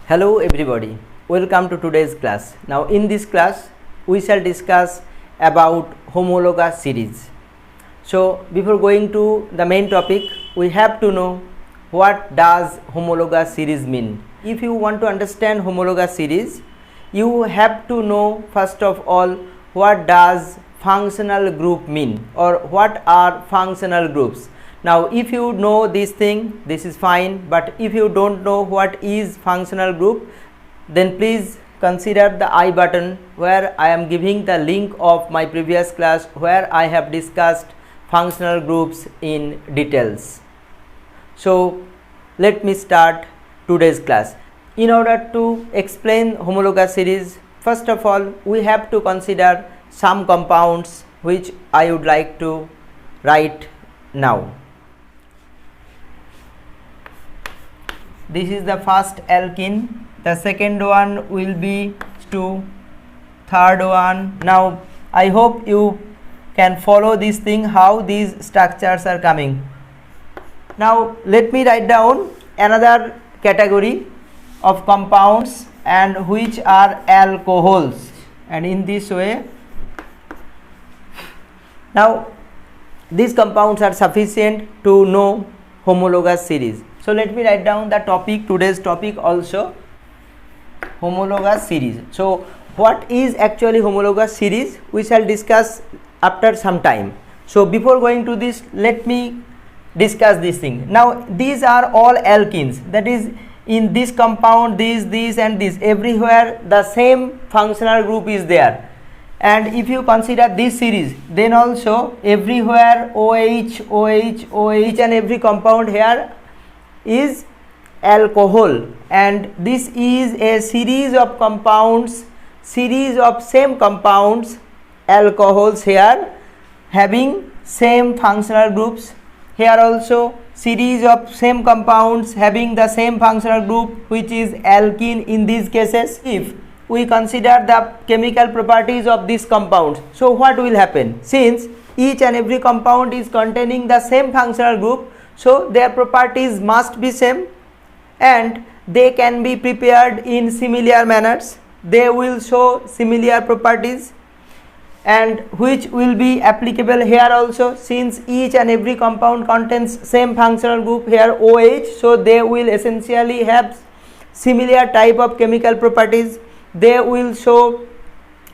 Hello everybody, welcome to today's class. Now in this class we shall discuss about homologous series. So before going to the main topic, we have to know what does homologous series mean. If you want to understand homologous series, you have to know first of all what does functional group mean or what are functional groups. Now if you know this thing, this is fine, but if you don't know what is functional group, then please consider the I button where I am giving the link of my previous class where I have discussed functional groups in details. So let me start today's class. In order to explain homologous series, first of all we have to consider some compounds which I would like to write now. This is the first alkene, the second one will be 2, third one. Now I hope you can follow this thing how these structures are coming. Now let me write down another category of compounds and which are alcohols, and in this way now these compounds are sufficient to know homologous series. So let me write down the topic, today's topic also, homologous series. So what is actually homologous series we shall discuss after some time. So before going to this, let me discuss this thing. Now these are all alkenes, that is in this compound this and this, everywhere the same functional group is there. And if you consider this series, then also everywhere OH and every compound here is alcohol, and this is a series of compounds, series of same compounds, alcohols here having same functional groups. Here also series of same compounds having the same functional group, which is alkene in these cases. If we consider the chemical properties of these compounds, so what will happen? Since each and every compound is containing the same functional group, so their properties must be same and they can be prepared in similar manners. They will show similar properties, and which will be applicable here also, since each and every compound contains same functional group here OH, so they will essentially have similar type of chemical properties. They will show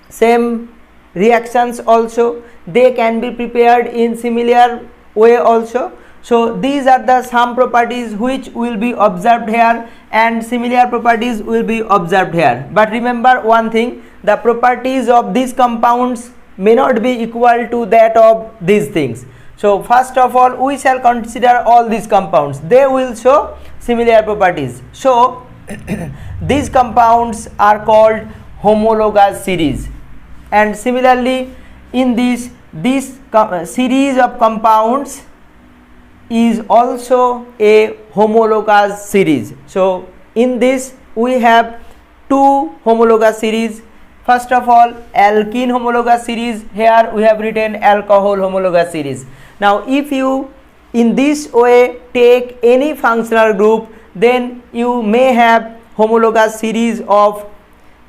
same reactions also. They can be prepared in similar way also. So these are the some properties which will be observed here, and similar properties will be observed here. But remember one thing, the properties of these compounds may not be equal to that of these things. So first of all we shall consider all these compounds, they will show similar properties. So these compounds are called homologous series, and similarly in this series of compounds is also a homologous series. So in this we have two homologous series. First of all alkene homologous series, here we have written alcohol homologous series. Now if you in this way take any functional group, then you may have homologous series of,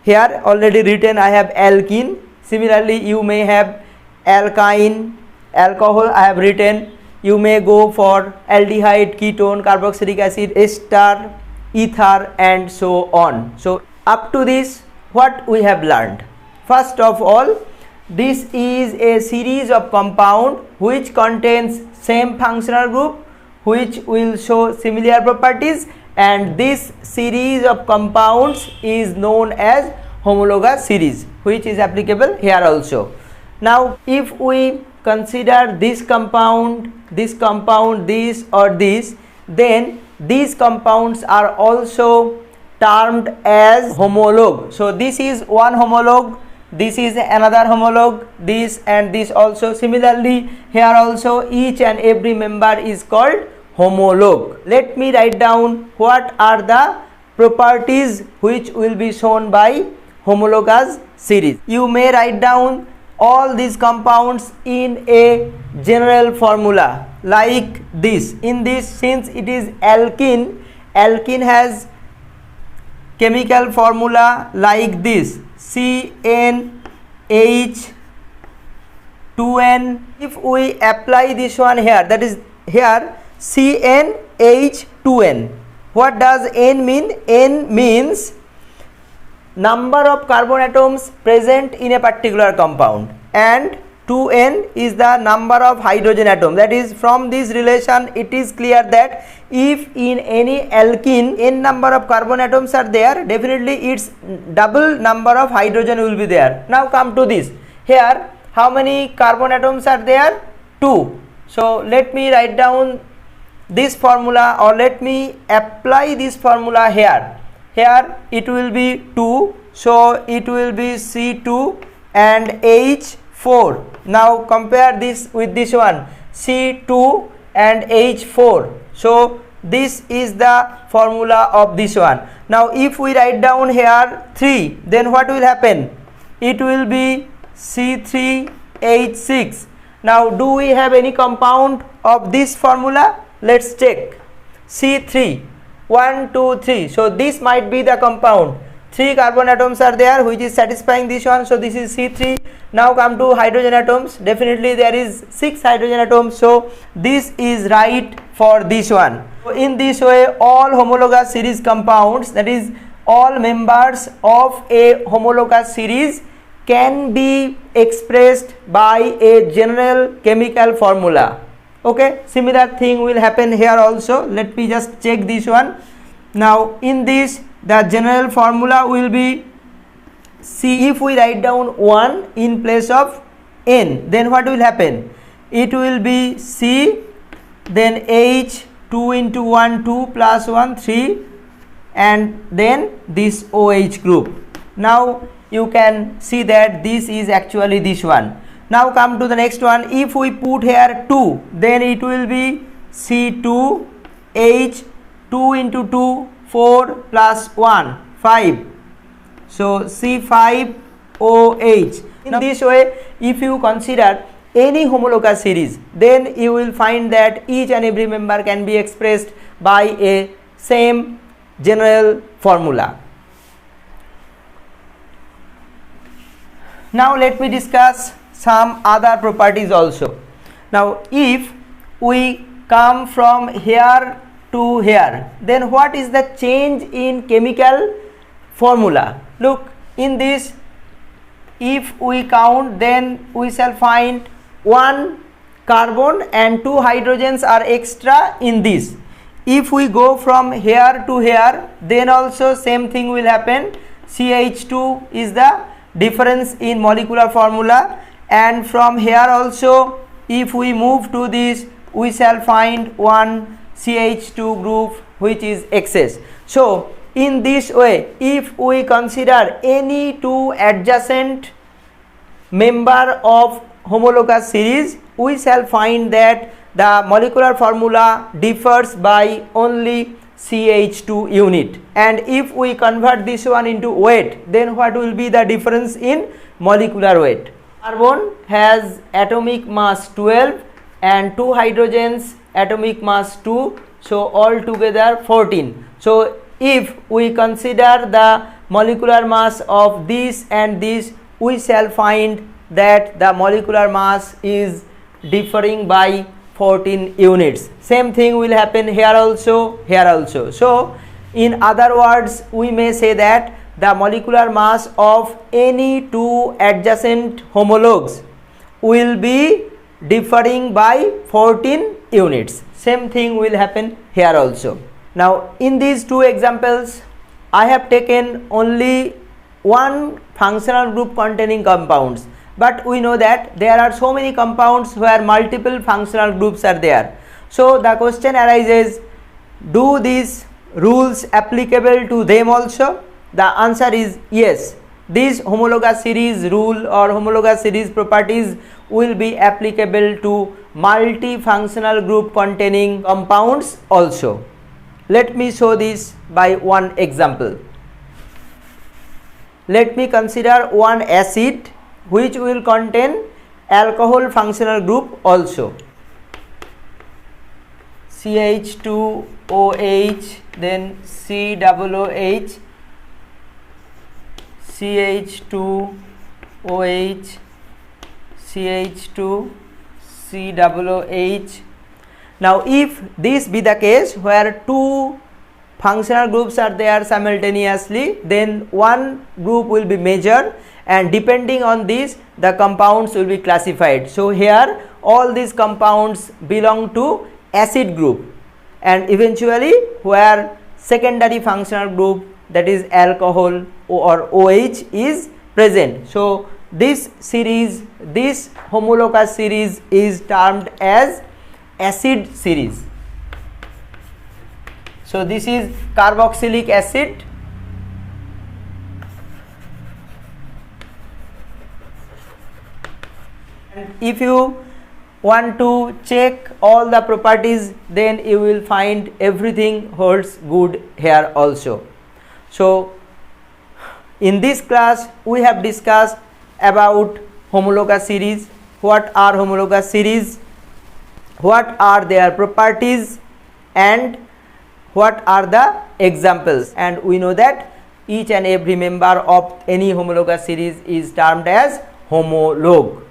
here already written I have alkene. Similarly you may have alkyne, alcohol I have written. You may go for aldehyde, ketone, carboxylic acid, ester, ether, and so on. So up to this what we have learned? First of all, this is a series of compound which contains same functional group, which will show similar properties, and this series of compounds is known as homologous series, which is applicable here also. Now if we consider this compound, this or this, then these compounds are also termed as homologue. So this is one homologue, this is another homologue, this and this also. Similarly here also each and every member is called homologue. Let me write down what are the properties which will be shown by homologous series. You may write down all these compounds in a general formula like this. In this, since it is alkene, alkene has chemical formula like this: CnH2n. If we apply this one here, that is here CnH2n. What does N mean? N means number of carbon atoms present in a particular compound, and 2n is the number of hydrogen atoms. That is, from this relation it is clear that if in any alkene n number of carbon atoms are there, definitely its double number of hydrogen will be there. Now come to this. Here how many carbon atoms are there? 2. So let me write down this formula, or let me apply this formula here. Here it will be 2, so it will be C2 and H4. Now compare this with this one, C2 and H4. So this is the formula of this one. Now if we write down here 3, then what will happen? It will be C3H6. Now do we have any compound of this formula? Let's check. C3, 1, 2, 3. So this might be the compound. 3 carbon atoms are there which is satisfying this one, so this is C3. Now come to hydrogen atoms. Definitely there is 6 hydrogen atoms, so this is right for this one. So in this way all homologous series compounds, that is all members of a homologous series, can be expressed by a general chemical formula. Okay, similar thing will happen here also. Let me just check this one. Now in this, the general formula will be C. If we write down 1 in place of N, then what will happen? It will be C, then H, 2 into 1, 2 plus 1, 3, and then this OH group. Now you can see that this is actually this one. Now come to the next one. If we put here 2, then it will be C2, H, 2 into 2, 4 plus 1, 5. So C5OH. In this way, if you consider any homologous series, then you will find that each and every member can be expressed by a same general formula. Now let me discuss some other properties also. Now if we come from here to here, then what is the change in chemical formula? Look, in this, if we count, then we shall find 1 carbon and 2 hydrogens are extra in this. If we go from here to here, then also same thing will happen. CH2 is the difference in molecular formula, and from here also if we move to this, we shall find 1 CH2 group which is excess. So in this way, if we consider any 2 adjacent member of homologous series, we shall find that the molecular formula differs by only CH2 unit, and if we convert this one into weight, then what will be the difference in molecular weight? Carbon has atomic mass 12 and 2 hydrogens atomic mass 2, so altogether 14. So if we consider the molecular mass of this and this, we shall find that the molecular mass is differing by 14 units. Same thing will happen here also, here also. So in other words, we may say that the molecular mass of any 2 adjacent homologues will be differing by 14 units. Same thing will happen here also. Now in these 2 examples, I have taken only one functional group containing compounds, but we know that there are so many compounds where multiple functional groups are there. So the question arises, do these rules applicable to them also? The answer is yes. This homologous series rule or homologous series properties will be applicable to multifunctional group containing compounds also. Let me show this by one example. Let me consider one acid which will contain alcohol functional group also. CH2OH, then COOH, CH2 OH CH2 COOH. Now if this be the case where two functional groups are there simultaneously, then one group will be measured, and depending on this the compounds will be classified. So here all these compounds belong to acid group, and eventually where secondary functional group, that is alcohol or OH, is present. So this series, this homologous series is termed as acid series. So this is carboxylic acid, and if you want to check all the properties, then you will find everything holds good here also. So in this class we have discussed about homologous series. What are homologous series, what are their properties, and what are the examples, and we know that each and every member of any homologous series is termed as homologue.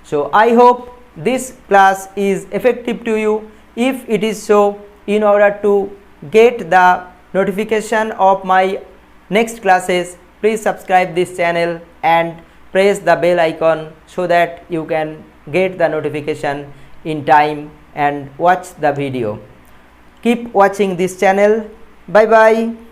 So I hope this class is effective to you. If it is so, in order to get the notification of my next classes, please subscribe this channel and press the bell icon so that you can get the notification in time and watch the video. Keep watching this channel. Bye bye.